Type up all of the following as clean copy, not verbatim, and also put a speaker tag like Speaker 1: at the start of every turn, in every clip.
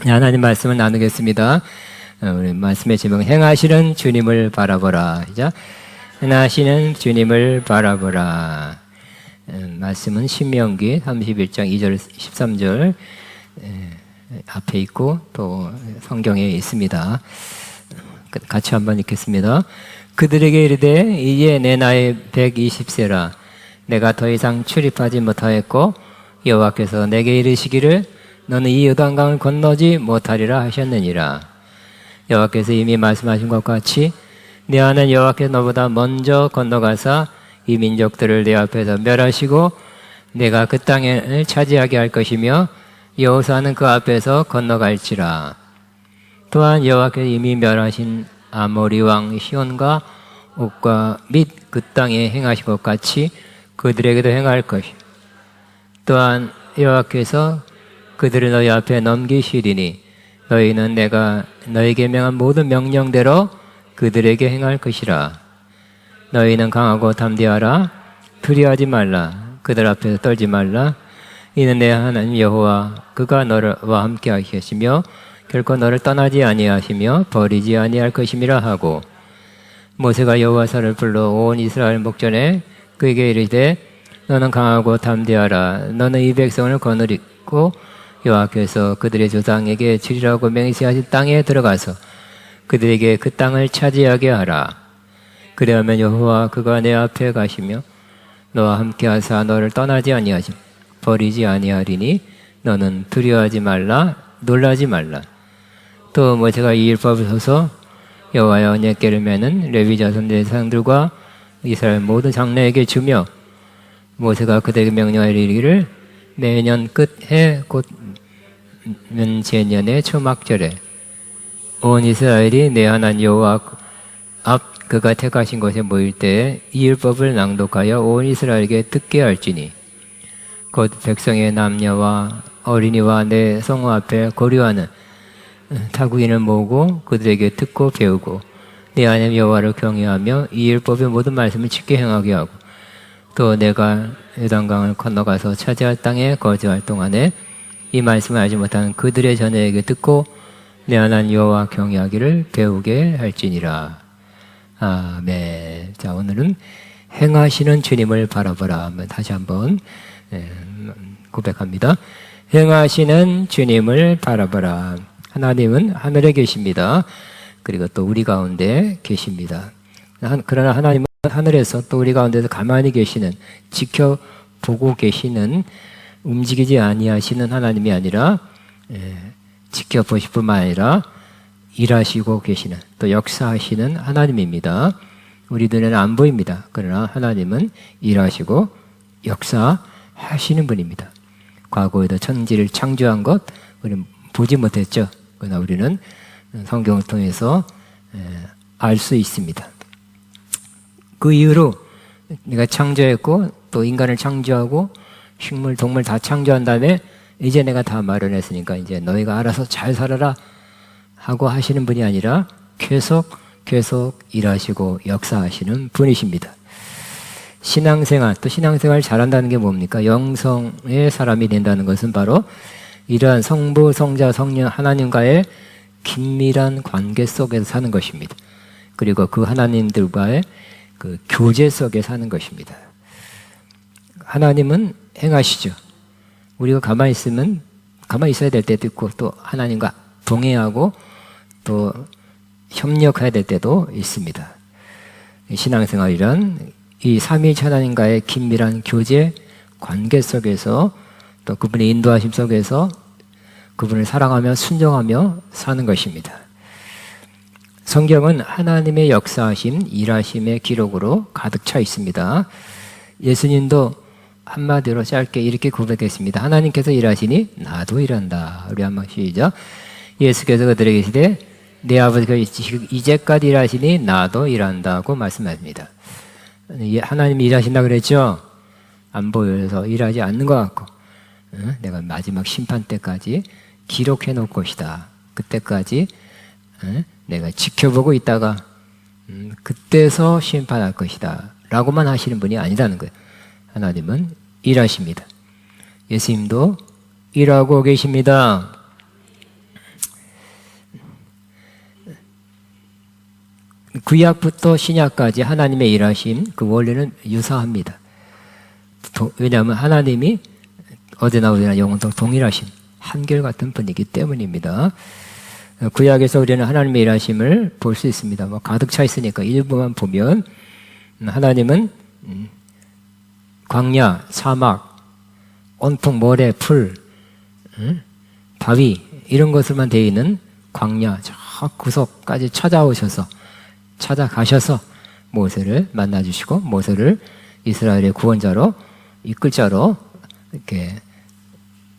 Speaker 1: 하나님 말씀을 나누겠습니다. 우리 말씀의 제목은 행하시는 주님을 바라보라. 행하시는 주님을 바라보라. 말씀은 신명기 31장 2절 13절 앞에 있고 또 성경에 있습니다. 같이 한번 읽겠습니다. 그들에게 이르되 이제 내 나이 120세라 내가 더 이상 출입하지 못하였고 여호와께서 내게 이르시기를 너는 이 요단강을 건너지 못하리라 하셨느니라. 여호와께서 이미 말씀하신 것 같이 내 아는 여호와께서 너보다 먼저 건너가사 이 민족들을 내 앞에서 멸하시고 내가 그 땅을 차지하게 할 것이며 여호수아는 그 앞에서 건너갈지라. 또한 여호와께서 이미 멸하신 아모리 왕 시온과 옥과 및 그 땅에 행하신 것 같이 그들에게도 행할 것이요. 또한 여호와께서 그들을 너희 앞에 넘기시리니 너희는 내가 너희에게 명한 모든 명령대로 그들에게 행할 것이라. 너희는 강하고 담대하라. 두려워하지 말라. 그들 앞에서 떨지 말라. 이는 내 하나님 여호와 그가 너와 함께 하시며 결코 너를 떠나지 아니하시며 버리지 아니할 것임이라 하고, 모세가 여호와사를 불러 온 이스라엘 목전에 그에게 이르되 너는 강하고 담대하라. 너는 이 백성을 거느리고 여호와께서 그들의 조상에게 주리라고 맹세하신 땅에 들어가서 그들에게 그 땅을 차지하게 하라. 그리하면 여호와 그가 내 앞에 가시며 너와 함께 하사 너를 떠나지 아니하시며 버리지 아니하리니 너는 두려워하지 말라. 놀라지 말라. 또 모세가 이 율법을 써서 여호와의 언약궤를 매는 레위 자손 대상들과 이스라엘 모든 장로에게 주며 모세가 그들에게 명령하기를 매년 끝해 곧 제년의 초막절에 온 이스라엘이 내 하나님 여호와 앞 그가 택하신 곳에 모일 때에 이 율법을 낭독하여 온 이스라엘에게 듣게 할지니 곧 백성의 남녀와 어린이와 내 성호 앞에 고려하는 타국인을 모으고 그들에게 듣고 배우고 내 하나님 여호와를 경외하며 이 율법의 모든 말씀을 지켜 행하게 하고, 또 내가 요단강을 건너가서 차지할 땅에 거주할 동안에 이 말씀을 알지 못하는 그들의 자녀에게 듣고 내 하나님 여호와 경외하기를 배우게 할지니라. 아멘. 자, 오늘은 행하시는 주님을 바라보라. 다시 한번 고백합니다. 행하시는 주님을 바라보라. 하나님은 하늘에 계십니다. 그리고 또 우리 가운데 계십니다. 그러나 하나님은 하늘에서 또 우리 가운데서 가만히 계시는, 지켜보고 계시는, 움직이지 아니하시는 하나님이 아니라 지켜보실 뿐만 아니라 일하시고 계시는, 또 역사하시는 하나님입니다. 우리 눈에는 안 보입니다. 그러나 하나님은 일하시고 역사하시는 분입니다. 과거에도 천지를 창조한 것 우리는 보지 못했죠. 그러나 우리는 성경을 통해서 알 수 있습니다. 그 이후로 내가 창조했고 또 인간을 창조하고 식물, 동물 다 창조한 다음에 이제 내가 다 마련했으니까 이제 너희가 알아서 잘 살아라 하고 하시는 분이 아니라 계속 일하시고 역사하시는 분이십니다. 신앙생활, 또 신앙생활 잘한다는 게 뭡니까? 영성의 사람이 된다는 것은 바로 이러한 성부, 성자, 성령 하나님과의 긴밀한 관계 속에서 사는 것입니다. 그리고 그 하나님들과의 그 교제 속에 사는 것입니다. 하나님은 행하시죠. 우리가 가만히 있으면 가만히 있어야 될 때도 있고 또 하나님과 동행하고 또 협력해야 될 때도 있습니다. 신앙생활이란 이 삼위일체 하나님과의 긴밀한 교제 관계 속에서 또 그분의 인도하심 속에서 그분을 사랑하며 순종하며 사는 것입니다. 성경은 하나님의 역사하심, 일하심의 기록으로 가득 차 있습니다. 예수님도 한마디로 짧게 이렇게 고백했습니다. 하나님께서 일하시니 나도 일한다. 우리 한번 시작. 예수께서 그들에게 이르시되 내 아버지가 이제까지 일하시니 나도 일한다고 말씀하십니다. 하나님이 일하신다 그랬죠? 안 보여서 일하지 않는 것 같고, 내가 마지막 심판 때까지 기록해 놓을 것이다. 그때까지 내가 지켜보고 있다가 그때서 심판할 것이다 라고만 하시는 분이 아니라는 거예요. 하나님은 일하십니다. 예수님도 일하고 계십니다. 구약부터 신약까지 하나님의 일하심 그 원리는 유사합니다. 왜냐하면 하나님이 어제나 오늘이나 영원토록 동일하신 한결같은 분이기 때문입니다. 구약에서 우리는 하나님의 일하심을 볼 수 있습니다. 뭐 가득 차 있으니까 일부만 보면 하나님은 광야, 사막, 온통 모래, 풀, 바위 이런 것으로만 되어 있는 광야 저 구석까지 찾아가셔서 모세를 만나주시고 모세를 이스라엘의 구원자로 이끌 자로 이렇게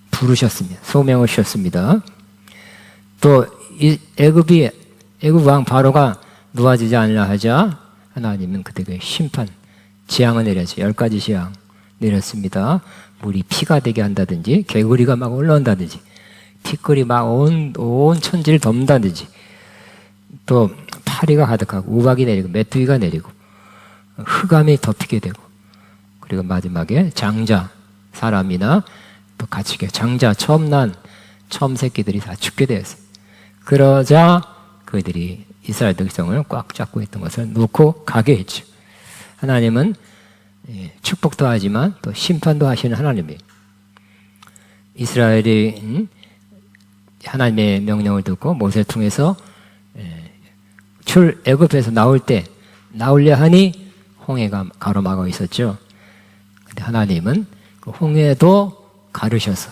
Speaker 1: 부르셨습니다. 소명을 주셨습니다. 또 애굽 왕 바로가 놓아지지 않으려 하자 하나님은 그들에게 심판, 재앙을 내렸죠. 10가지 재앙 내렸습니다. 물이 피가 되게 한다든지 개구리가 막 올라온다든지 티끌이 막 온 천지를 덮는다든지 또 파리가 가득하고 우박이 내리고 메뚜기가 내리고 흑암이 덮이게 되고 그리고 마지막에 장자 사람이나 또 가축의 장자 처음 새끼들이 다 죽게 되었어요. 그러자 그들이 이스라엘 백성을 꽉 잡고 있던 것을 놓고 가게 했죠. 하나님은 축복도 하지만 또 심판도 하시는 하나님이에요. 이스라엘이 하나님의 명령을 듣고 모세를 통해서 애굽에서 나오려 하니 홍해가 가로막아 있었죠. 근데 하나님은 그 홍해도 가르셔서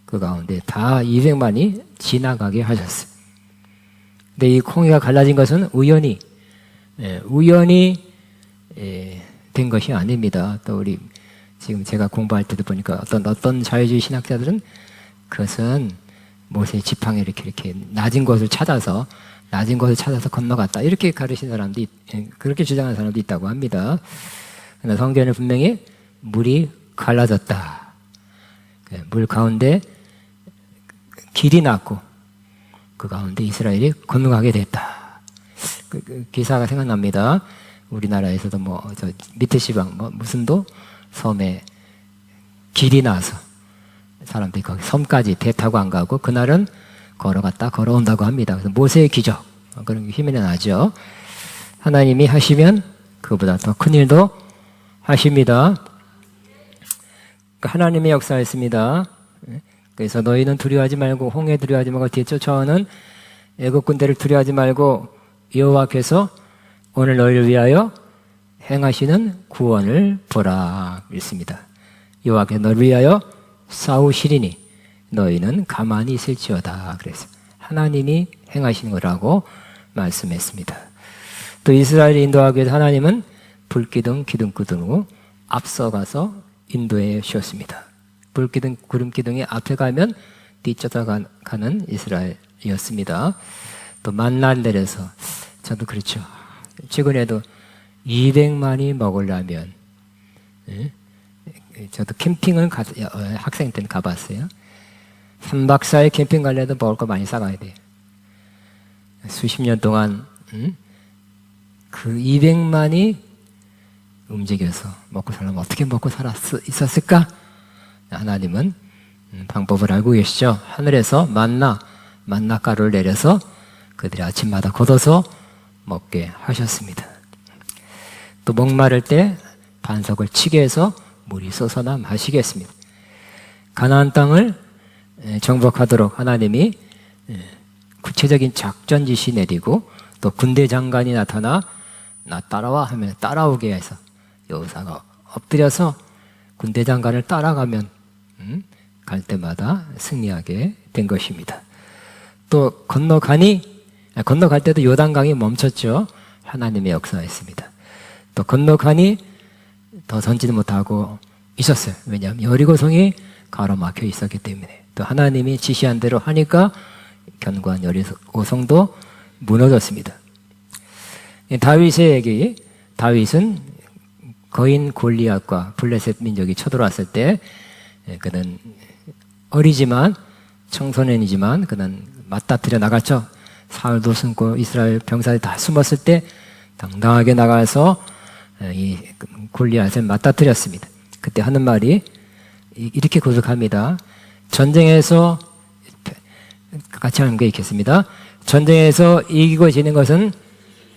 Speaker 1: 그 가운데 다 200만이 지나가게 하셨어요. 근데 이 홍해가 갈라진 것은 우연히 된 것이 아닙니다. 또 우리 지금 제가 공부할 때도 보니까 어떤 자유주의 신학자들은 그것은 모세의 지팡이 이렇게 낮은 곳을 찾아서 건너갔다 이렇게 가르친 사람도 그렇게 주장하는 사람도 있다고 합니다. 그러나 성경에는 분명히 물이 갈라졌다. 물 가운데 길이 났고 그 가운데 이스라엘이 건너가게 됐다. 그 기사가 생각납니다. 우리나라에서도 저 밑에 지방 무슨도 섬에 길이 나서 사람들이 거기 섬까지 배 타고 안 가고 그날은 걸어갔다 걸어온다고 합니다. 그래서 모세의 기적 그런 게 힘이 나죠. 하나님이 하시면 그보다 더 큰 일도 하십니다. 하나님의 역사였습니다. 그래서 너희는 두려워하지 말고 홍해 두려워하지 말고 뒤에 쫓아오는 애국 군대를 두려워하지 말고 여호와께서 오늘 너희를 위하여 행하시는 구원을 보라 있습니다. 여호와께서 너를 위하여 싸우시리니 너희는 가만히 있을지어다 그래서 하나님이 행하시는 거라고 말씀했습니다. 또 이스라엘을 인도하기 위해서 하나님은 불기둥 기둥구둥으로 앞서가서 인도해 주셨습니다. 불기둥 구름기둥이 앞에 가면 뒤쫓아가는 이스라엘이었습니다. 또 만나를 내려서 저도 그렇죠. 최근에도 200만이 먹으려면 저도 캠핑을 학생 때는 가봤어요. 3박 4일 캠핑 가려도 먹을 거 많이 싸가야 돼요. 수십 년 동안 그 200만이 움직여서 먹고 살려면 어떻게 먹고 있었을까? 하나님은 방법을 알고 계시죠. 하늘에서 만나 가루를 내려서 그들이 아침마다 걷어서 먹게 하셨습니다. 또 목마를 때 반석을 치게 해서 물이 솟아나 마시게 했습니다. 가나안 땅을 정복하도록 하나님이 구체적인 작전 지시 내리고 또 군대 장관이 나타나 나 따라와 하면 따라오게 해서 여호사가 엎드려서 군대 장관을 따라가면 갈 때마다 승리하게 된 것입니다. 또 건너갈 때도 요단강이 멈췄죠. 하나님의 역사였습니다. 또 건너가니 더 전지는 못하고 있었어요. 왜냐하면 여리고성이 가로막혀 있었기 때문에. 또 하나님이 지시한 대로 하니까 견고한 여리고성도 무너졌습니다. 다윗의 얘기, 다윗은 거인 골리앗과 블레셋 민족이 쳐들어왔을 때 그는 어리지만 청소년이지만 그는 맞닥뜨려 나갔죠. 사울도 숨고 이스라엘 병사들이 다 숨었을 때 당당하게 나가서 이 골리앗을 맞닥뜨렸습니다. 그때 하는 말이 이렇게 고백합니다. 전쟁에서 같이 함께 읽겠습니다. 전쟁에서 이기고 지는 것은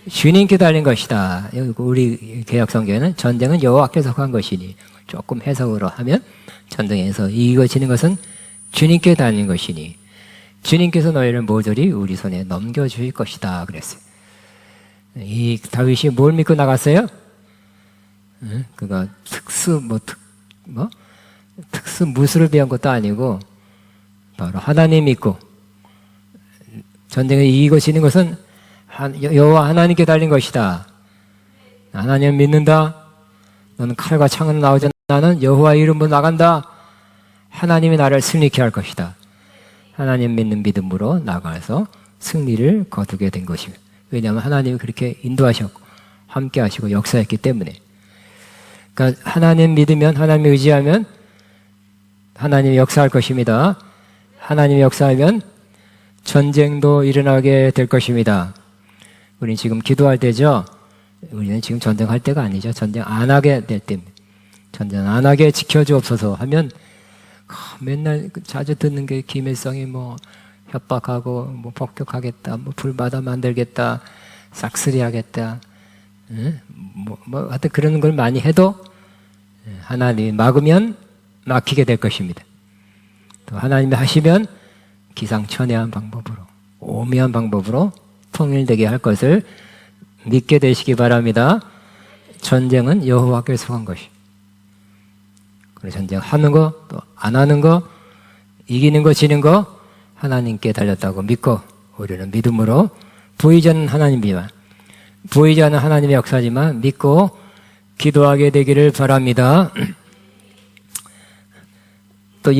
Speaker 1: 주님께 달린 것이다. 우리 개역 성경에는 전쟁은 여호와께서 한 것이니, 조금 해석으로 하면 전쟁에서 이겨지는 것은 주님께 달린 것이니 주님께서 너희를 모조리 우리 손에 넘겨주실 것이다 그랬어요. 이 다윗이 뭘 믿고 나갔어요? 그가 특수 무술을 배운 것도 아니고 바로 하나님 믿고, 전쟁에 이기시는 것은 여호와 하나님께 달린 것이다. 하나님 믿는다. 너는 칼과 창으로 나오지 않아. 나는 여호와 이름으로 나간다. 하나님이 나를 승리케 할 것이다. 하나님 믿는 믿음으로 나가서 승리를 거두게 된 것입니다. 왜냐하면 하나님이 그렇게 인도하셨고 함께 하시고 역사했기 때문에. 그러니까 하나님 믿으면, 하나님 의지하면 하나님이 역사할 것입니다. 하나님이 역사하면 전쟁도 일어나게 될 것입니다. 우리는 지금 기도할 때죠. 우리는 지금 전쟁할 때가 아니죠. 전쟁 안 하게 될 때입니다. 전쟁 안 하게 지켜주옵소서 하면 맨날 자주 듣는 게 김일성이 뭐 협박하고 뭐 폭격하겠다, 뭐 불바다 만들겠다, 싹쓸이 하겠다, 하여튼 그런 걸 많이 해도 하나님이 막으면 막히게 될 것입니다. 또 하나님이 하시면 기상천외한 방법으로, 오묘한 방법으로 통일되게 할 것을 믿게 되시기 바랍니다. 전쟁은 여호와께서 속한 것이. 그래서 전쟁하는 거, 또 안 하는 거, 이기는 거, 지는 거 하나님께 달렸다고 믿고, 우리는 믿음으로 보이지 않는 하나님이지만, 보이지 않는 하나님의 역사지만 믿고 기도하게 되기를 바랍니다. 또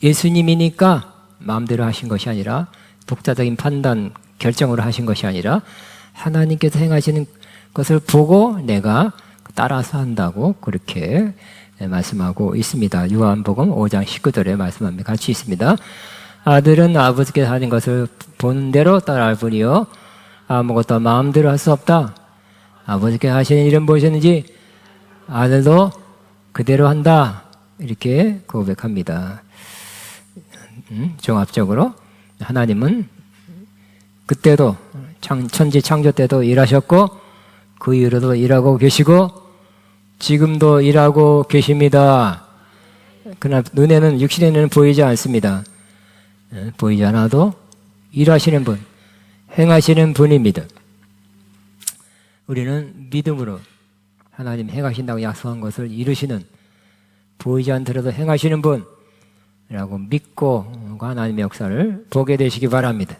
Speaker 1: 예수님이니까 마음대로 하신 것이 아니라, 독자적인 판단, 결정으로 하신 것이 아니라 하나님께서 행하시는 것을 보고 내가 따라서 한다고 그렇게 말씀하고 있습니다. 요한복음 5장 19절에 말씀합니다. 같이 있습니다. 아들은 아버지께서 하는 것을 보는 대로 따라할 뿐이요 아무것도 마음대로 할 수 없다. 아버지께서 하시는 일은 무엇이었는지 아들도 그대로 한다. 이렇게 고백합니다. 종합적으로 하나님은 그때도 천지 창조 때도 일하셨고 그 이후로도 일하고 계시고 지금도 일하고 계십니다. 그러나 눈에는, 육신의 눈에는 보이지 않습니다. 보이지 않아도 일하시는 분, 행하시는 분입니다. 우리는 믿음으로 하나님 행하신다고 약속한 것을 이루시는, 보이지 않더라도 행하시는 분이라고 믿고 하나님의 역사를 보게 되시기 바랍니다.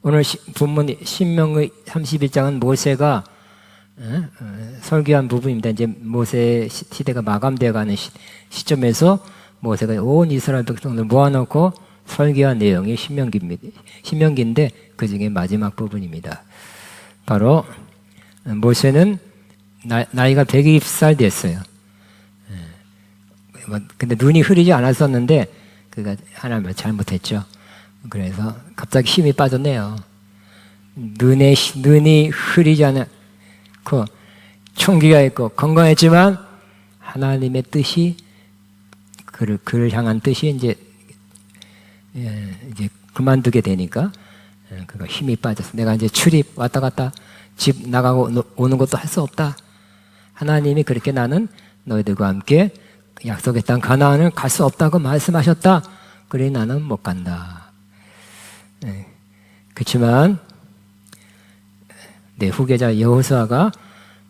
Speaker 1: 오늘 본문 신명기 31장은 모세가 설교한 부분입니다. 이제 모세 시대가 마감되어 가는 시점에서 모세가 온 이스라엘 백성들 모아놓고 설교한 내용이 신명기인데 그 중에 마지막 부분입니다. 바로 모세는 나이가 120살 됐어요. 근데 눈이 흐리지 않았었는데 그가 하나님을 잘못했죠. 그래서 갑자기 힘이 빠졌네요. 눈이 흐리지 않고 총기가 있고 건강했지만 하나님의 뜻이, 그를 향한 뜻이 이제 그만두게 되니까 그가 힘이 빠졌어. 내가 이제 출입 왔다 갔다 집 나가고 오는 것도 할 수 없다. 하나님이 그렇게 나는 너희들과 함께 약속의 땅 가나안을 갈 수 없다고 말씀하셨다. 그래 나는 못 간다. 그렇지만 내 후계자 여호수아가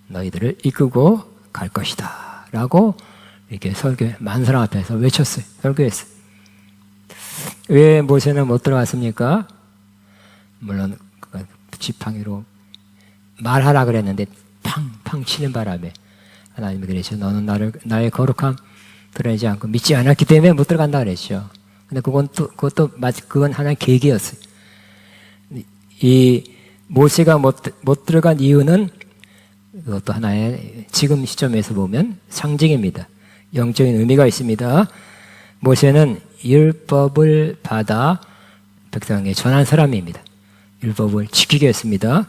Speaker 1: 너희들을 이끌고 갈 것이다 라고 이렇게 많은 사람 앞에서 외쳤어요. 설교했어요. 왜 모세는 못 들어갔습니까? 물론 지팡이로 말하라 그랬는데 팡팡 치는 바람에 하나님이 그랬죠. 너는 나의 거룩함 드러내지 않고 믿지 않았기 때문에 못 들어간다 그랬죠. 근데 그건 하나의 계기였어요. 이 모세가 못 들어간 이유는 그것도 하나의 지금 시점에서 보면 상징입니다. 영적인 의미가 있습니다. 모세는 율법을 받아 백성에게 전한 사람입니다. 율법을 지키게 했습니다.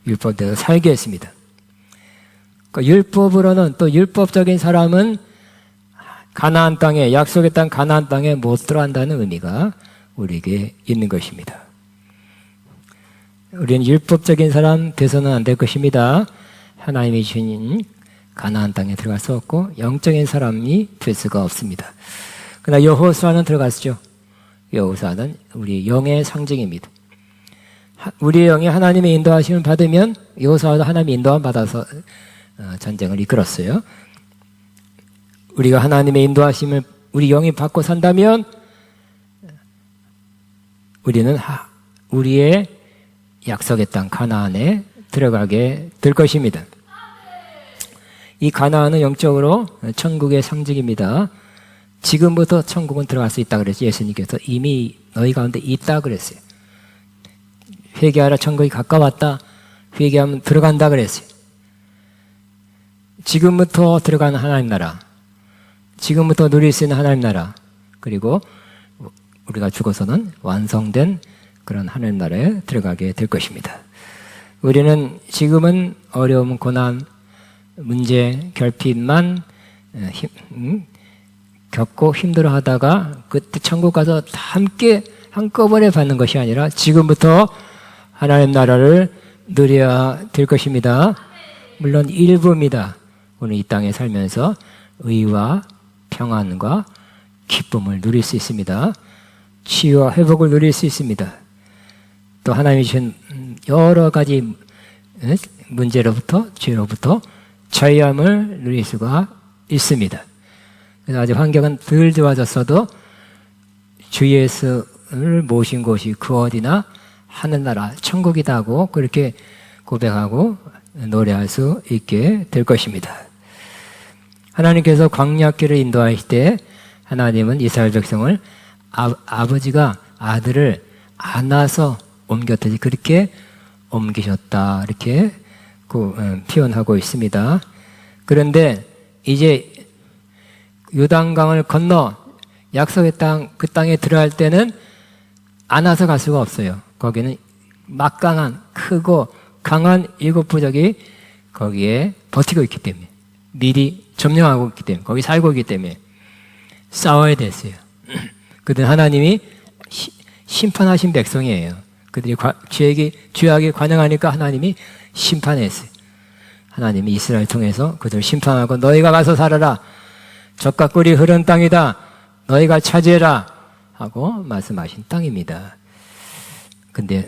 Speaker 1: 율법대로 살게 했습니다. 율법으로는, 또 율법적인 사람은 가나안 땅에, 약속의 땅 가나안 땅에 못 들어간다는 의미가 우리에게 있는 것입니다. 우리는 율법적인 사람 돼서는 안 될 것입니다. 하나님이 주신 가나안 땅에 들어갈 수 없고 영적인 사람이 될 수가 없습니다. 그러나 여호수아는 들어갔죠. 여호수아는 우리 영의 상징입니다. 우리의 영이 하나님의 인도하심을 받으면 여호수아도 하나님의 인도함 받아서 전쟁을 이끌었어요. 우리가 하나님의 인도하심을 우리 영이 받고 산다면 우리는 우리의 약속의 땅 가나안에 들어가게 될 것입니다. 이 가나안은 영적으로 천국의 상징입니다. 지금부터 천국은 들어갈 수 있다 그랬죠. 예수님께서 이미 너희 가운데 있다 그랬어요. 회개하라, 천국이 가까웠다. 회개하면 들어간다 그랬어요. 지금부터 들어가는 하나님 나라, 지금부터 누릴 수 있는 하나님 나라, 그리고 우리가 죽어서는 완성된 그런 하나님 나라에 들어가게 될 것입니다. 우리는 지금은 어려움, 고난, 문제, 결핍만 겪고 힘들어하다가 그때 천국 가서 다 함께 한꺼번에 받는 것이 아니라 지금부터 하나님 나라를 누려야 될 것입니다. 물론 일부입니다. 오늘 이 땅에 살면서 의와 평안과 기쁨을 누릴 수 있습니다. 치유와 회복을 누릴 수 있습니다. 또 하나님이 주신 여러 가지 문제로부터, 죄로부터 자유함을 누릴 수가 있습니다. 그래서 아직 환경은 덜 좋아졌어도 주 예수를 모신 곳이 그 어디나 하늘나라 천국이다고 그렇게 고백하고 노래할 수 있게 될 것입니다. 하나님께서 광야길을 인도하실 때 하나님은 이스라엘 백성을 아버지가 아들을 안아서 옮겼듯이 그렇게 옮기셨다 이렇게 표현하고 있습니다. 그런데 이제 요단강을 건너 약속의 땅, 그 땅에 들어갈 때는 안아서 갈 수가 없어요. 거기는 막강한 크고 강한 일곱 부족이 거기에 버티고 있기 때문에, 미리 점령하고 있기 때문에, 거기 살고 있기 때문에 싸워야 됐어요. 그들은 하나님이 심판하신 백성이에요. 그들이 죄악에 관영하니까 하나님이 심판했어요. 하나님이 이스라엘 통해서 그들을 심판하고 너희가 가서 살아라. 젖과 꿀이 흐른 땅이다. 너희가 차지해라. 하고 말씀하신 땅입니다. 근데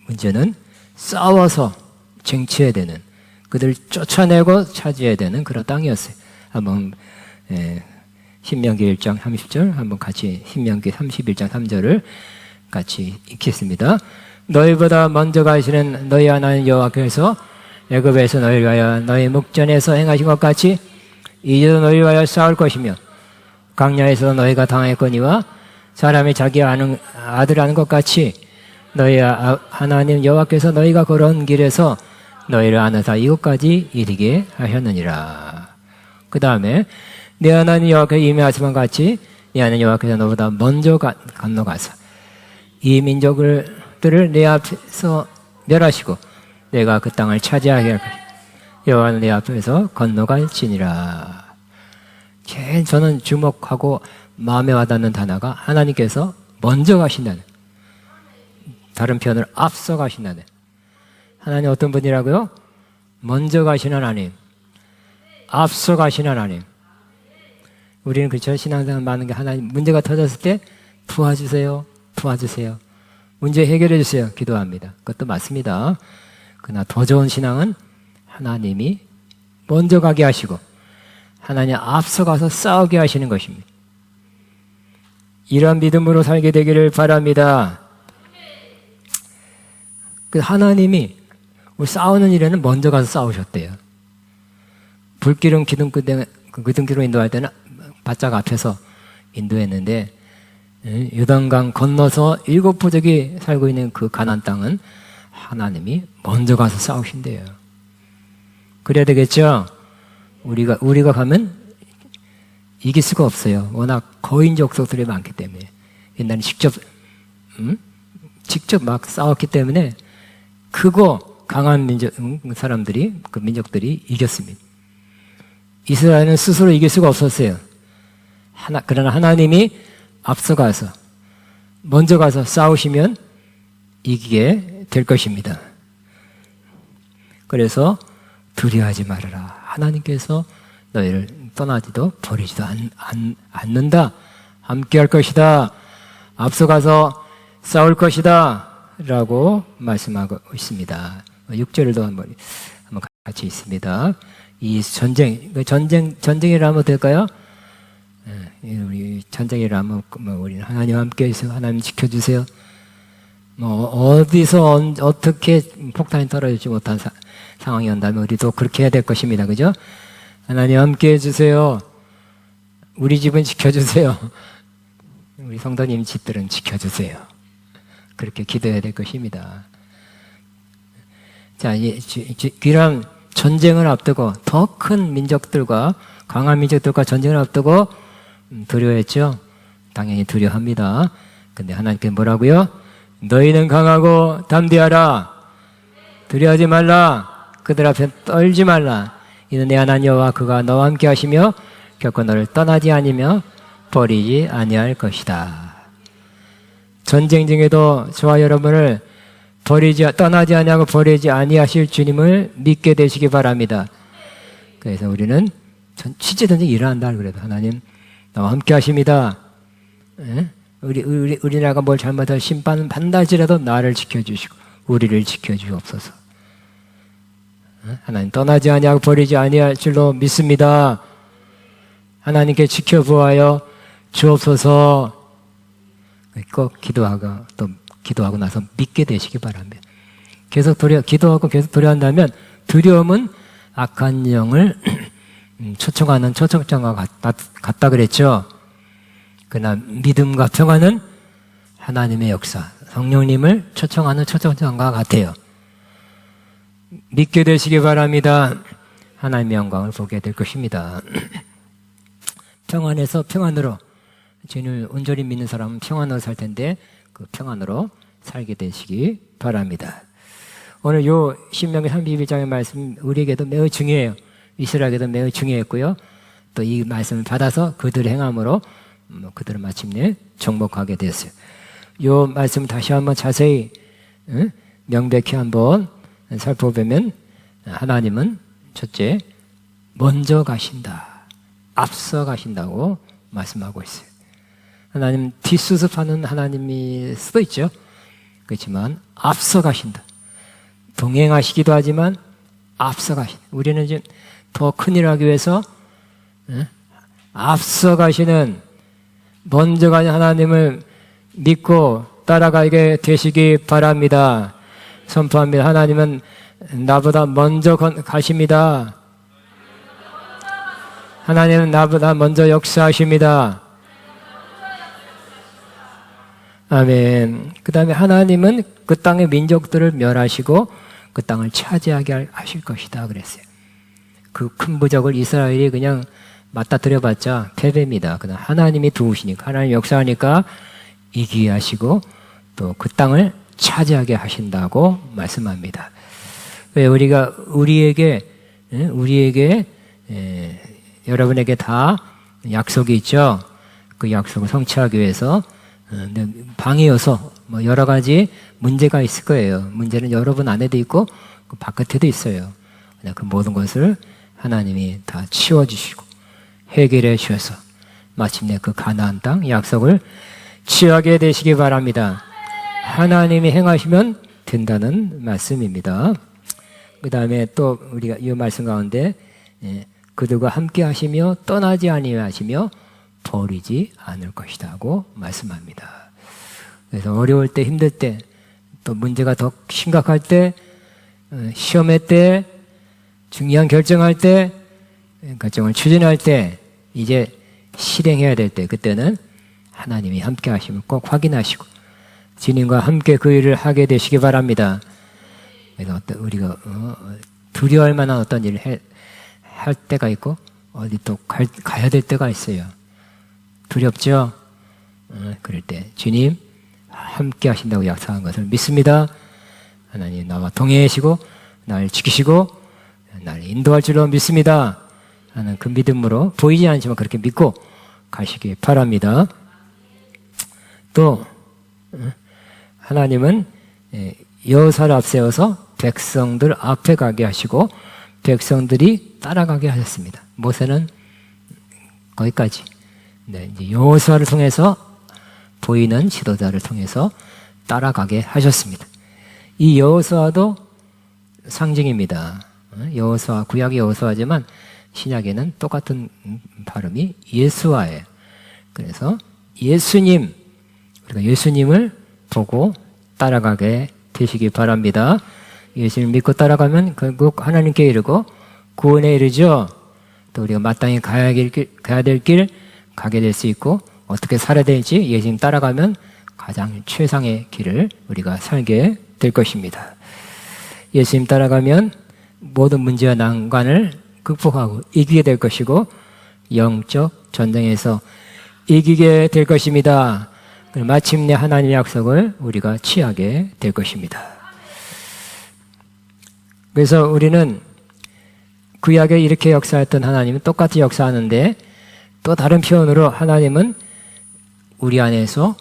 Speaker 1: 문제는 싸워서 쟁취해야 되는, 그들을 쫓아내고 차지해야 되는 그런 땅이었어요. 한번 신명기 1장 30절 한번 같이 신명기 31장 3절을 같이 읽겠습니다. 너희보다 먼저 가시는 너희 하나님 여호와께서 애굽에서 너희를 위하여 너희 목전에서 행하신 것 같이 이제도 너희를 위하여 싸울 것이며 광야에서 너희가 당했거니와 사람이 자기 아들 아는 것 같이 너희 하나님 여호와께서 너희가 걸어온 길에서 너희를 안으사 이곳까지 이르게 하셨느니라. 그 다음에 내 하나님 여호와께서 이미 하시면 같이 내 하나님 여호와께서 너보다 먼저 건너가서 이 민족들을 내 앞에서 멸하시고 내가 그 땅을 차지하게 할 것이다. 여호와는 내 앞에서 건너갈지니라. 제일 저는 주목하고 마음에 와닿는 단어가 하나님께서 먼저 가신다는, 다른 표현으로 앞서 가신다는. 하나님 어떤 분이라고요? 먼저 가시는 하나님, 앞서 가시는 하나님. 우리는 그렇죠. 신앙생활 많은 게 하나님 문제가 터졌을 때 도와주세요, 도와주세요, 문제 해결해 주세요 기도합니다. 그것도 맞습니다. 그러나 더 좋은 신앙은 하나님이 먼저 가게 하시고 하나님 앞서가서 싸우게 하시는 것입니다. 이런 믿음으로 살게 되기를 바랍니다. 그 하나님이 우리 싸우는 일에는 먼저 가서 싸우셨대요. 불기름 기둥기로 인도할 때는 바짝 앞에서 인도했는데 요단강 건너서 일곱 부족이 살고 있는 그 가나안 땅은 하나님이 먼저 가서 싸우신대요. 그래야 되겠죠? 우리가 가면 이길 수가 없어요. 워낙 거인 족속들이 많기 때문에. 옛날에 직접 막 싸웠기 때문에 크고 강한 사람들이, 그 민족들이 이겼습니다. 이스라엘은 스스로 이길 수가 없었어요. 그러나 하나님이 앞서가서 먼저 가서 싸우시면 이기게 될 것입니다. 그래서 두려워하지 말아라. 하나님께서 너희를 떠나지도 버리지도 않는다. 함께할 것이다. 앞서가서 싸울 것이다. 라고 말씀하고 있습니다. 6절도 한번 같이 있습니다. 이 전쟁이라 하면 될까요? 우리 전쟁이라 하면 우리는 하나님 함께 해서 하나님 지켜주세요. 어디서 어떻게 폭탄이 떨어지지 못한 상황이 온다면 우리도 그렇게 해야 될 것입니다. 그죠? 하나님 함께 해주세요. 우리 집은 지켜주세요. 우리 성도님 집들은 지켜주세요. 그렇게 기도해야 될 것입니다. 자, 이런 전쟁을 앞두고 더 큰 민족들과 강한 민족들과 전쟁을 앞두고 두려워했죠? 당연히 두려워합니다. 근데 하나님께 뭐라고요? 너희는 강하고 담대하라. 두려워하지 말라. 그들 앞에 떨지 말라. 이는 내 하나님 여호와 그가 너와 함께 하시며 결코 너를 떠나지 아니며 버리지 아니할 것이다. 전쟁 중에도 저와 여러분을 떠나지 아니하고 버리지 아니하실 주님을 믿게 되시기 바랍니다. 그래서 우리는 실제 전쟁이 일어난다 그래도 하나님 나와 함께 하십니다. 우리나라가 뭘 잘못하면 심판은 받는다지라도 나를 지켜주시고 우리를 지켜주옵소서. 하나님 떠나지 아니하고 버리지 아니할 줄로 믿습니다. 하나님께 지켜보아요 주옵소서. 꼭 기도하고 나서 믿게 되시기 바랍니다. 계속 기도하고 계속 두려워한다면 두려움은 악한 영을 초청하는 초청장과 같다 그랬죠. 그러나 믿음과 평안은 하나님의 역사, 성령님을 초청하는 초청장과 같아요. 믿게 되시기 바랍니다. 하나님의 영광을 보게 될 것입니다. 평안에서 평안으로 주님을 온전히 믿는 사람은 평안으로 살 텐데 그 평안으로 살게 되시기 바랍니다. 오늘 요 신명기 32장의 말씀 우리에게도 매우 중요해요. 이스라엘에게도 매우 중요했고요. 또 이 말씀을 받아서 그들의 행함으로 그들은 마침내 정복하게 됐어요. 요 말씀을 다시 한번 자세히 명백히 한번 살펴보면 하나님은 첫째 먼저 가신다. 앞서 가신다고 말씀하고 있어요. 하나님 뒷수습하는 하나님일 수도 있죠. 그렇지만 앞서 가신다. 동행하시기도 하지만 앞서 가신다. 우리는 지금 더 큰일 하기 위해서 앞서 가시는 먼저 가는 하나님을 믿고 따라가게 되시기 바랍니다. 선포합니다. 하나님은 나보다 먼저 가십니다. 하나님은 나보다 먼저 역사하십니다. 아멘. 그 다음에 하나님은 그 땅의 민족들을 멸하시고 그 땅을 차지하게 하실 것이다 그랬어요. 그 큰 부적을 이스라엘이 그냥 맞닥뜨려봤자 패배입니다. 그러나 하나님이 도우시니까 하나님 역사하니까 이기게 하시고 또 그 땅을 차지하게 하신다고 말씀합니다. 왜 우리에게 여러분에게 다 약속이 있죠. 그 약속을 성취하기 위해서 방이어서 여러 가지 문제가 있을 거예요. 문제는 여러분 안에도 있고 그 바깥에도 있어요. 그 모든 것을 하나님이 다 치워주시고 해결해 주셔서 마침내 그 가나안 땅 약속을 취하게 되시기 바랍니다. 하나님이 행하시면 된다는 말씀입니다. 그 다음에 또 우리가 이 말씀 가운데 그들과 함께 하시며 떠나지 아니하시며 버리지 않을 것이라고 말씀합니다. 그래서 어려울 때 힘들 때 또 문제가 더 심각할 때 시험의 때 중요한 결정할 때 결정을 추진할 때 이제 실행해야 될 때 그때는 하나님이 함께 하심을 꼭 확인하시고 주님과 함께 그 일을 하게 되시기 바랍니다. 그래서 우리가 두려워할 만한 어떤 일을 할 때가 있고 어디 또 가야 될 때가 있어요. 두렵죠? 그럴 때 주님 함께 하신다고 약속한 것을 믿습니다. 하나님 나와 동행하시고 나를 지키시고 나를 인도할 줄로 믿습니다. 하는 그 믿음으로 보이지 않지만 그렇게 믿고 가시기 바랍니다. 또 하나님은 여호수아를 앞세워서 백성들 앞에 가게 하시고 백성들이 따라가게 하셨습니다. 모세는 거기까지. 네, 이제 여호수아를 통해서 보이는 지도자를 통해서 따라가게 하셨습니다. 이 여호수아도 상징입니다. 여호수아, 구약의 여호수아지만 신약에는 똑같은 발음이 예수아예요. 그래서 예수님, 우리가 예수님을 보고 따라가게 되시기 바랍니다. 예수님을 믿고 따라가면 결국 하나님께 이르고 구원에 이르죠. 또 우리가 마땅히 가야 될 길 가게 될 수 있고 어떻게 살아야 될지 예수님 따라가면 가장 최상의 길을 우리가 살게 될 것입니다. 예수님 따라가면 모든 문제와 난관을 극복하고 이기게 될 것이고 영적 전쟁에서 이기게 될 것입니다. 마침내 하나님의 약속을 우리가 취하게 될 것입니다. 그래서 우리는 구약에 이렇게 역사했던 하나님은 똑같이 역사하는데 또 다른 표현으로 하나님은 우리 안에서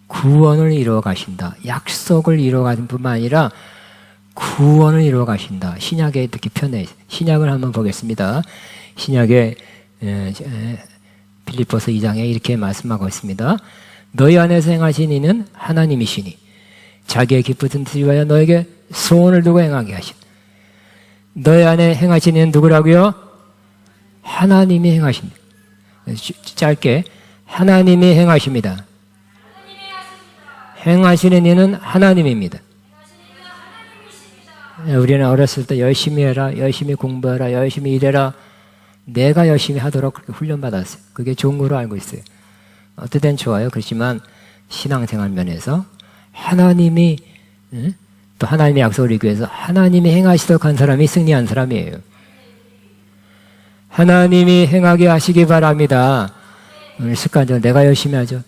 Speaker 1: 구원을 이루어 가신다. 약속을 이루어 가신 뿐만 아니라 구원을 이루어 가신다. 신약에 이렇게 표현해. 신약을 한번 보겠습니다. 신약에 빌립보서 2장에 이렇게 말씀하고 있습니다. 너희 안에서 행하신 이는 하나님이시니 자기의 기쁘신 뜻을 위하여 너에게 소원을 두고 행하게 하신. 너희 안에 행하신 이는 누구라고요? 하나님이 행하십니다. 짧게 하나님이 행하십니다. 행하시는 이는 하나님입니다. 우리는 어렸을 때 열심히 해라, 열심히 공부해라, 열심히 일해라. 내가 열심히 하도록 그렇게 훈련받았어요. 그게 좋은 거로 알고 있어요. 어떨 땐 좋아요. 그렇지만 신앙생활 면에서 하나님이 또 하나님의 약속을 이루기 위해서 하나님이 행하시도록 한 사람이 승리한 사람이에요. 하나님이 행하게 하시기 바랍니다. 오늘 습관적으로 내가 열심히 하죠.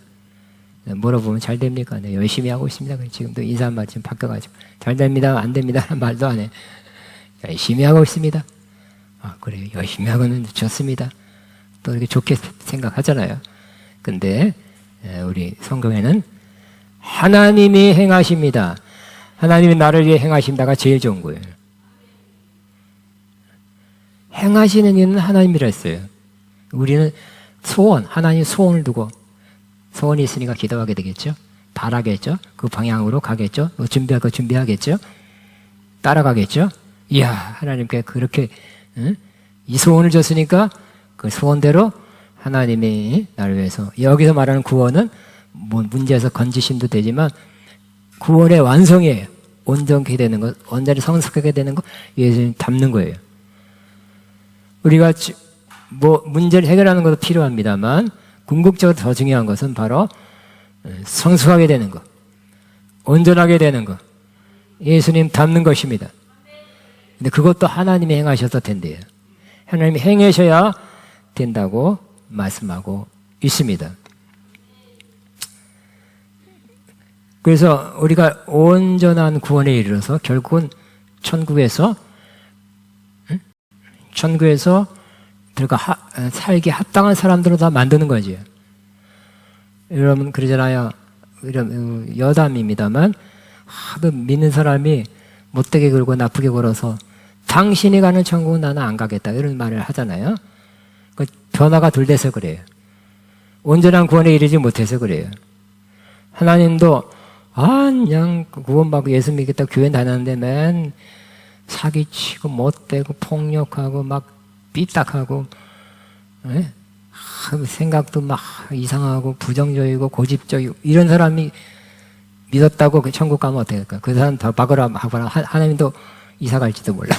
Speaker 1: 물어보면 잘 됩니까? 네, 열심히 하고 있습니다. 지금도 인사 한마디 좀 바뀌어가지고 잘 됩니다, 안 됩니다 말도 안 해. 열심히 하고 있습니다. 아, 그래요. 열심히 하고는 좋습니다. 또 이렇게 좋게 생각하잖아요. 근데 우리 성경에는 하나님이 행하십니다. 하나님이 나를 위해 행하신다가 제일 좋은 거예요. 행하시는 이는 하나님이라 했어요. 우리는 소원, 하나님 소원을 두고 소원이 있으니까 기도하게 되겠죠. 바라겠죠. 그 방향으로 가겠죠. 준비할 거 준비하겠죠. 따라가겠죠. 이야, 하나님께 그렇게 이 소원을 줬으니까 그 소원대로 하나님이 나를 위해서, 여기서 말하는 구원은 뭐 문제에서 건지심도 되지만 구원의 완성이에요. 온전케 되는 것, 온전히 성숙하게 되는 것, 예수님 닮는 거예요. 우리가 뭐 문제를 해결하는 것도 필요합니다만 궁극적으로 더 중요한 것은 바로 성숙하게 되는 것, 온전하게 되는 것, 예수님 닮는 것입니다. 근데 그것도 하나님이 행하셔서 된대요. 하나님이 행하셔야 된다고 말씀하고 있습니다. 그래서 우리가 온전한 구원에 이르러서 결국은 천국에서 들어가 살기 합당한 사람들로 다 만드는 거지. 여러분 그러잖아요. 여담입니다만 하도 믿는 사람이 못되게 굴고 나쁘게 굴어서 당신이 가는 천국은 나는 안 가겠다 이런 말을 하잖아요. 그 변화가 덜 돼서 그래요. 온전한 구원에 이르지 못해서 그래요. 하나님도 그냥 구원받고 예수 믿겠다 교회 다녔는데 맨 사기치고 못되고 폭력하고 막 삐딱하고 생각도 막 이상하고 부정적이고 고집적이고 이런 사람이 믿었다고 그 천국 가면 어떻게 할까? 그 사람 더 박으라 하나님도 이사 갈지도 몰라.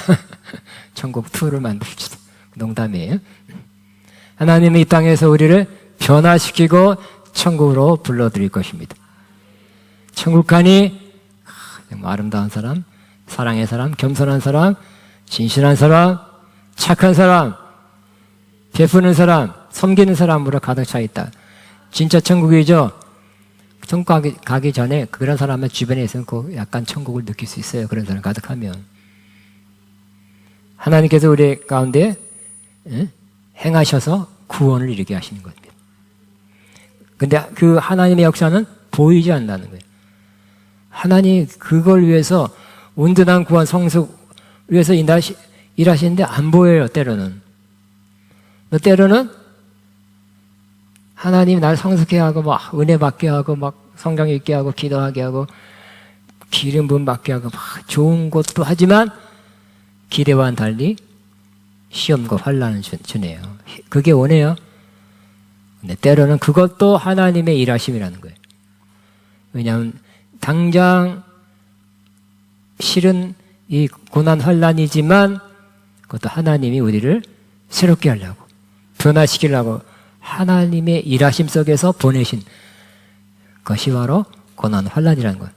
Speaker 1: 천국 2를 만들지도. 농담이에요. 하나님이 이 땅에서 우리를 변화시키고 천국으로 불러들일 것입니다. 천국 가니 아름다운 사람, 사랑의 사람, 겸손한 사람, 진실한 사람, 착한 사람, 베푸는 사람, 섬기는 사람으로 가득 차 있다. 진짜 천국이죠. 천국 가기 전에 그런 사람은 주변에 있으면 약간 천국을 느낄 수 있어요. 그런 사람 가득하면. 하나님께서 우리 가운데 행하셔서 구원을 이루게 하시는 겁니다. 근데 그 하나님의 역사는 보이지 않는다는 거예요. 하나님이 그걸 위해서 온전한 구원 성숙 위해서 일하시는데 안 보여요. 때로는. 때로는 하나님 날 성숙해 하고 막 은혜 받게 하고 막 성경 읽게 하고 기도하게 하고 기름 부음 받게 하고 막 좋은 것도 하지만 기대와는 달리 시험과 환난을 주네요. 그게 오네요. 근데 때로는 그것도 하나님의 일하심이라는 거예요. 왜냐하면 당장 실은 이 고난 환난이지만 그것도 하나님이 우리를 새롭게 하려고 변화시키려고 하나님의 일하심 속에서 보내신 것이 바로 고난 환난이라는 거예요.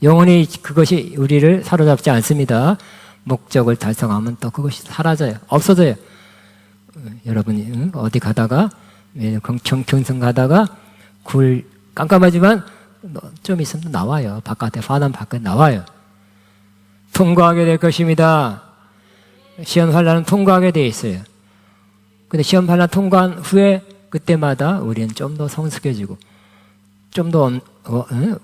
Speaker 1: 영원히 그것이 우리를 사로잡지 않습니다. 목적을 달성하면 또 그것이 사라져요. 없어져요. 여러분이 어디 가다가 경성 가다가 굴 깜깜하지만 좀 있으면 나와요. 바깥에 환난 밖에 나와요. 통과하게 될 것입니다. 시험 환난은 통과하게 돼 있어요. 근데 시험 환난 통과한 후에 그때마다 우리는 좀 더 성숙해지고 좀 더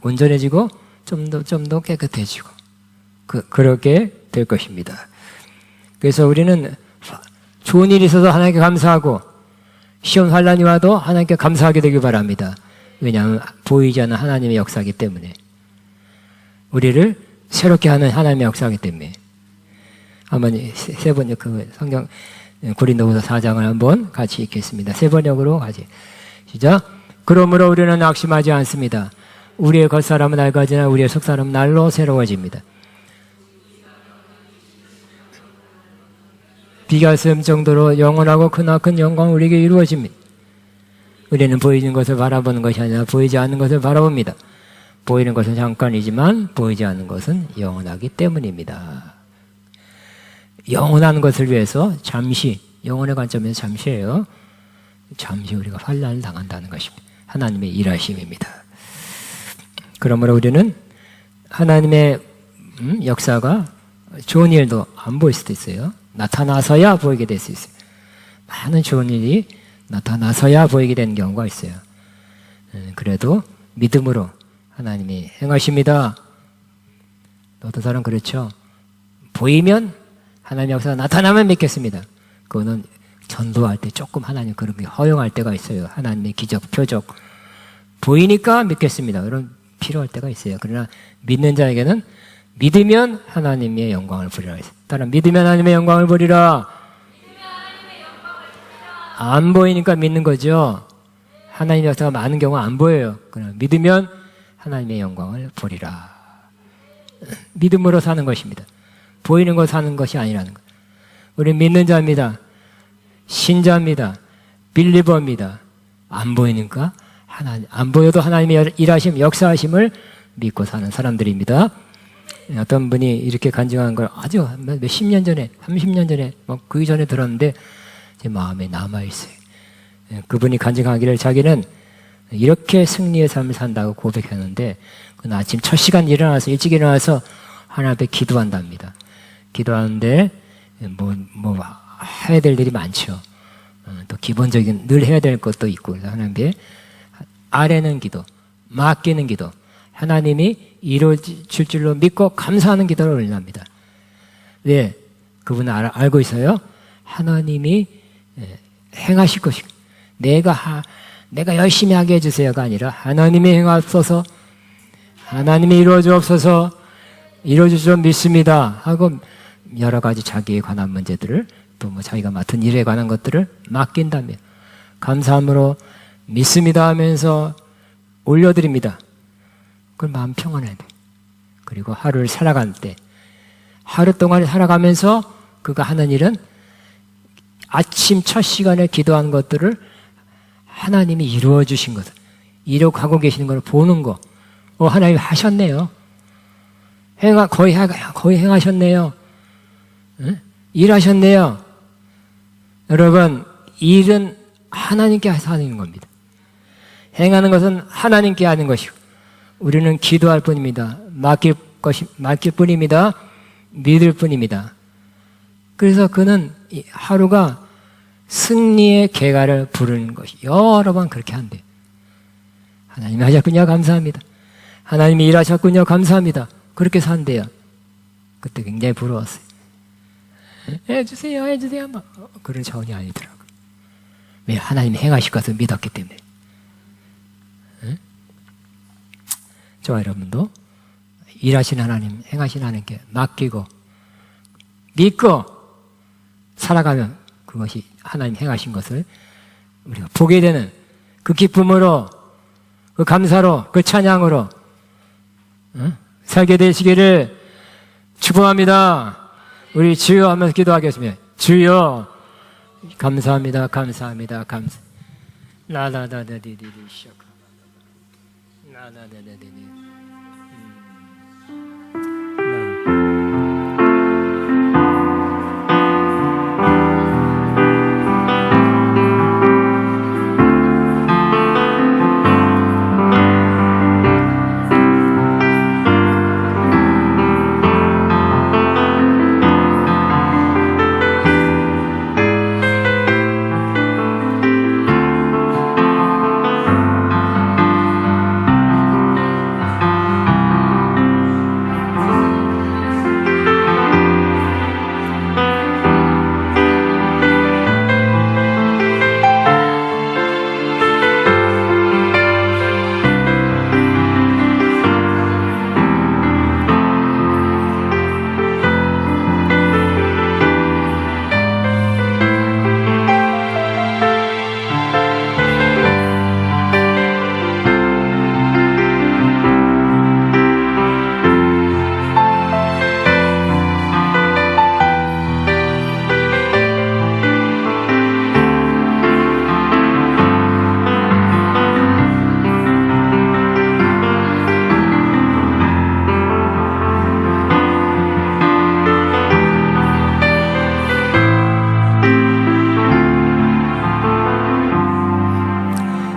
Speaker 1: 온전해지고 좀 더 깨끗해지고 그렇게 될 것입니다. 그래서 우리는 좋은 일이 있어서 하나님께 감사하고 시험 환난이 와도 하나님께 감사하게 되길 바랍니다. 왜냐하면 보이지 않는 하나님의 역사이기 때문에 우리를 새롭게 하는 하나님의 역사이기 때문에 한번 세 번역 그 성경 고린도후서 4장을 한번 같이 읽겠습니다. 세 번역으로 같이 시작. 그러므로 우리는 낙심하지 않습니다. 우리의 겉사람은 낡아지나 우리의 속사람은 날로 새로워집니다. 비가 쓸 정도로 영원하고 크나큰 영광 우리에게 이루어집니다. 우리는 보이는 것을 바라보는 것이 아니라 보이지 않는 것을 바라봅니다. 보이는 것은 잠깐이지만 보이지 않는 것은 영원하기 때문입니다. 영원한 것을 위해서 잠시, 영혼의 관점에서 잠시예요. 잠시 우리가 환난을 당한다는 것입니다. 하나님의 일하심입니다. 그러므로 우리는 하나님의 역사가 좋은 일도 안 보일 수도 있어요. 나타나서야 보이게 될 수 있어요. 많은 좋은 일이 나타나서야 보이게 되는 경우가 있어요. 그래도 믿음으로 하나님이 행하십니다. 어떤 사람 그렇죠. 보이면 하나님의 역사가 나타나면 믿겠습니다. 그거는 전도할 때 조금 하나님 그런 게 허용할 때가 있어요. 하나님의 기적, 표적. 보이니까 믿겠습니다. 그런 필요할 때가 있어요. 그러나 믿는 자에게는 믿으면 하나님의 영광을 보리라 했어요. 따라 믿으면 하나님의 영광을 보리라. 안 보이니까 믿는 거죠. 하나님의 역사가 많은 경우는 안 보여요. 그러나 믿으면 하나님의 영광을 보리라. 믿음으로 사는 것입니다. 보이는 거 사는 것이 아니라는 것. 우리 믿는 자입니다. 신자입니다. 빌리버입니다. 안 보이니까 안 보여도 하나님의 일하심, 역사하심을 믿고 사는 사람들입니다. 어떤 분이 이렇게 간증한 걸 아주 몇십 년 전에, 30년 전에, 그 이전에 들었는데 제 마음에 남아있어요. 그분이 간증하기를 자기는 이렇게 승리의 삶을 산다고 고백했는데 그는 아침 첫 시간 일어나서 일찍 일어나서 하나님 앞에 기도한답니다. 기도하는데 해야 될 일이 많죠. 또 기본적인 늘 해야 될 것도 있고 하나님께 아뢰는 기도, 맡기는 기도, 하나님이 이루어질 줄로 믿고 감사하는 기도를 올립니다. 왜? 그분은 알고 있어요. 하나님이 행하실 것이고 내가 열심히 하게 해주세요가 아니라 하나님이 행하옵소서, 하나님이 이루어주옵소서, 이루어질 줄 믿습니다 하고 여러 가지 자기에 관한 문제들을 또 자기가 맡은 일에 관한 것들을 맡긴다면 감사함으로 믿습니다 하면서 올려드립니다. 그럼 마음 평안해야 돼. 그리고 하루를 살아갈 때 하루 동안 살아가면서 그가 하는 일은 아침 첫 시간에 기도한 것들을 하나님이 이루어 주신 것, 이루어가고 계시는 걸 보는 거. 하나님이 하셨네요. 거의 행하셨네요. 응? 일하셨네요. 여러분, 일은 하나님께 하는 겁니다. 행하는 것은 하나님께 하는 것이고 우리는 기도할 뿐입니다. 맡길 뿐입니다. 믿을 뿐입니다. 그래서 그는 하루가 승리의 개가를 부르는 것이 여러 번 그렇게 한대요. 하나님이 하셨군요. 감사합니다. 하나님이 일하셨군요. 감사합니다. 그렇게 산대요. 그때 굉장히 부러웠어요. 해주세요, 해주세요. 막 그런 차원이 아니더라고요. 왜? 하나님이 행하실 것을 믿었기 때문에. 저와 여러분도 일하신 하나님, 행하신 하나님께 맡기고 믿고 살아가면 그것이 하나님 행하신 것을 우리가 보게 되는 그 기쁨으로, 그 감사로, 그 찬양으로 살게 되시기를 축복합니다. 우리 주여 하면서 기도하겠습니다. 주여, 감사합니다, 감사합니다, 감사. 나나나나디디디 시작. 나나나나디디.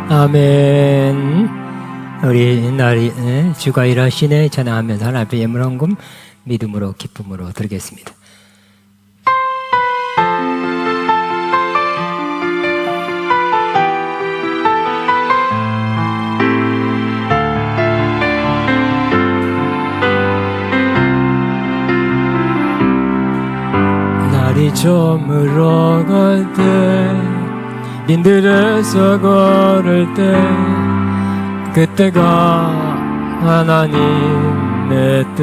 Speaker 1: 아멘. 우리 날이 주가 일하시네 전하면서 하나님 앞에 예물헌금 믿음으로 기쁨으로 드리겠습니다. 날이 저물어갈 때 빈들에서 걸을 때 그때가 하나님의 때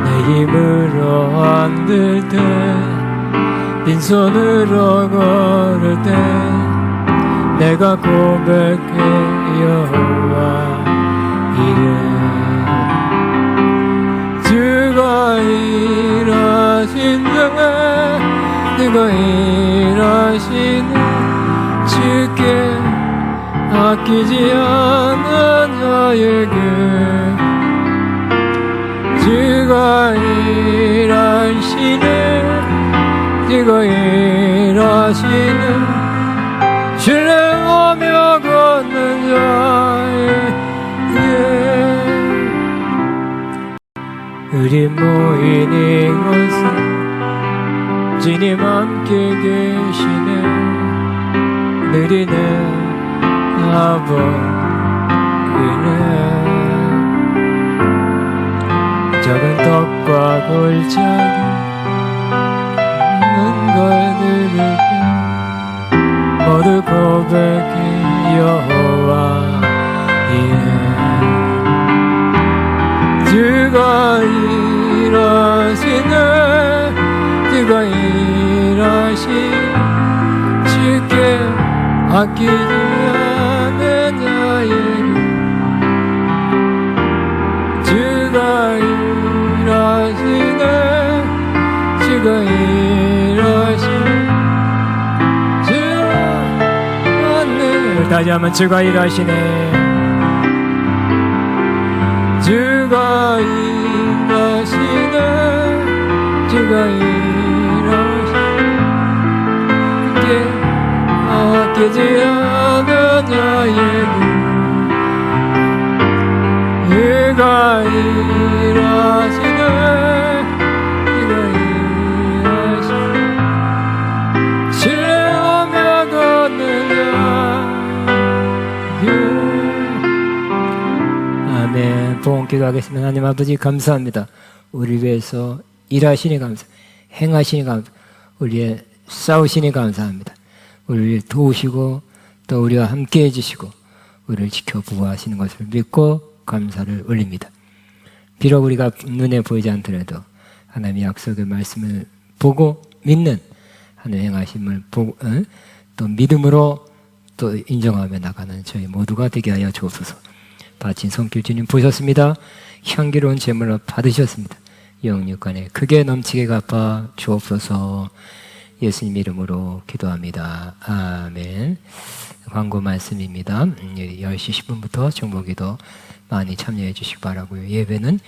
Speaker 1: 내 힘으로 안 될 때 빈손으로 걸을 때 내가 고백해 여호와 이래 주가 일하신대 내가 일하시는 주께 아끼지 않은 나에게 주가 일하시네 주가 일하시는 신뢰하며 걷는 자에게 우리 모인 이곳은 주님 함께 계시네 느리네 아버지네 작은 떡과 골짜기 있는 걸 들으며 모두 고백해 여호와 주가 일하시네 주가 일하시 주께 아끼지 않은 자에게 주가 일하시네 주가 일하시 주가 않네 다시 한번 주가 일하시네 주가 일하시네 주가 아끼지 않은 자에게 그가 일하시네 그가 일하시네 신뢰하며 걷는 자 아멘. 부흥교회 기도하겠습니다. 하나님 아버지 감사합니다. 우리 위해서 일하시니 감사, 행하시니 감사, 우리의 싸우시니 감사합니다. 우리를 도우시고 또 우리와 함께 해주시고 우리를 지켜 보호하시는 것을 믿고 감사를 올립니다. 비록 우리가 눈에 보이지 않더라도 하나님의 약속의 말씀을 보고 믿는 하나님의 행하심을 보고 또 믿음으로 또 인정하며 나가는 저희 모두가 되게 하여 주옵소서. 바친 손길 주님 보셨습니다. 향기로운 제물로 받으셨습니다. 영육간에 크게 넘치게 갚아 주옵소서. 예수님 이름으로 기도합니다. 아멘. 광고 말씀입니다. 10시 10분부터 정보기도 많이 참여해 주시기 바라고요. 예배는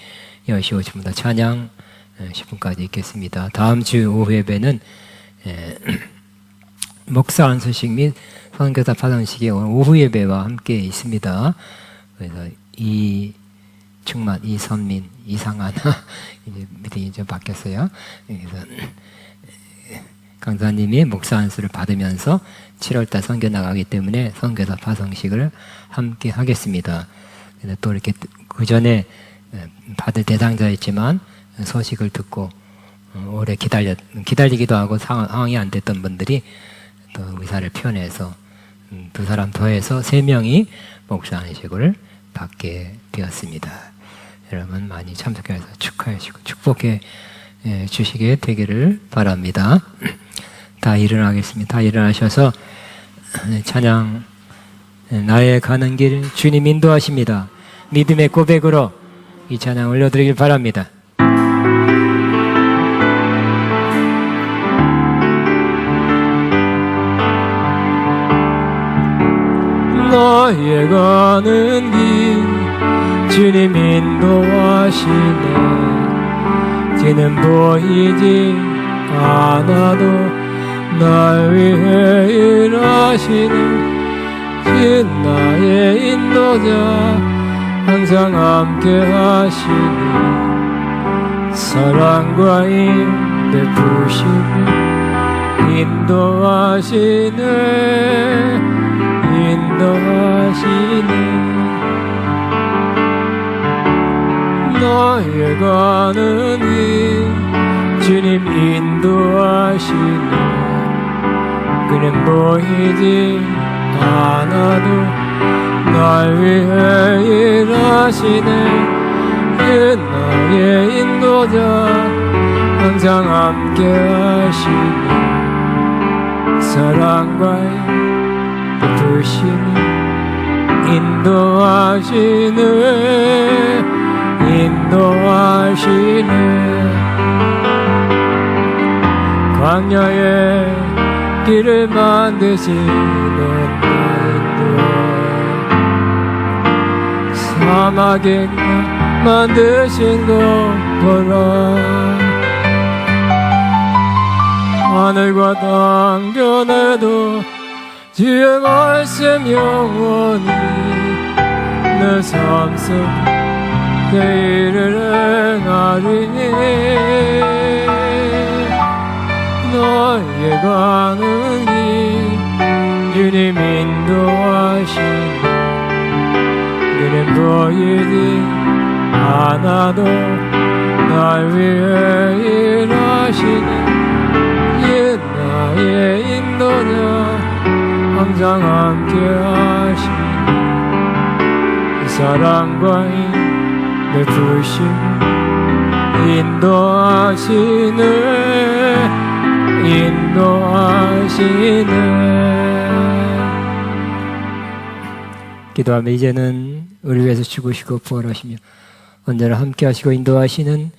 Speaker 1: 10시 50분부터 찬양 10분까지 있겠습니다. 다음 주 오후 예배는 목사 안수식 및 선교사 파송식이 오후 예배와 함께 있습니다. 그래서 이충만, 이선민, 이상한 이제 미팅이 좀 바뀌었어요. 그래서 강사님이 목사 안수를 받으면서 7월달 선교 나가기 때문에 선교사 파송식을 함께 하겠습니다. 그래서 또 이렇게 그 전에 받을 대상자였지만 소식을 듣고 오래 기다리기도 하고 상황이 안 됐던 분들이 또 의사를 표현해서 2사람 더해서 3명이 목사 안식을 받게 되었습니다. 여러분 많이 참석해서 축하해주시고 축복해 주시게 되기를 바랍니다. 다 일어나겠습니다. 다 일어나셔서 찬양 나의 가는 길 주님 인도하십니다. 믿음의 고백으로 이 찬양 올려드리길 바랍니다. 나의 가는 길 주님 인도하시네. 뒤는 보이지 않아도 날 위해 일하시네. 주 나의 인도자 항상 함께 하시니 사랑과 힘 베푸시니 인도하시네. 인도하시네. 나의 가는 길 주님 인도하시네. 그는 보이지 않아도 날 위해 일하시네. 그 나의 인도자 항상 함께 하시네. 사랑과 베푸시니 인도하시네. 인도하시네. 광야에 길을 만드시는 나인도 사막에 만드신 것 보라. 하늘과 땅 변해도 주의 말씀 영원히 내 삶 속 내 일을 행하리니. 너의 가는 길 주님 인도하시니 그는 보이지 않아도 날 위해 일하시니. 예 나의 인도자 항상 함께 하시니 사랑과 힘 베푸시니 인도하시네. 인도하시네. 기도하며 이제는 우리 위해서 죽으시고 부활하시며 언제나 함께 하시고 인도하시는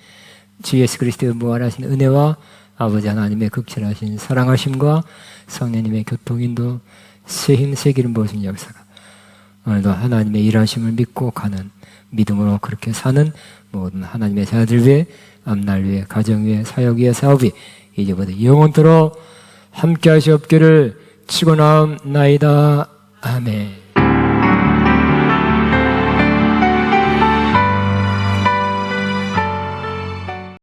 Speaker 1: 주 예수 그리스도의 무한하신 은혜와 아버지 하나님의 극진하신 사랑하심과 성령님의 교통인도 세힘 세기름 보신 역사가 오늘도 하나님의 일하심을 믿고 가는 믿음으로 그렇게 사는 모든 하나님의 자녀들 위해 앞날 위해 가정 위해 사역 위해 사업이 이제부터 영원토록 함께 하시옵기를 치고 나옵나이다. 아멘.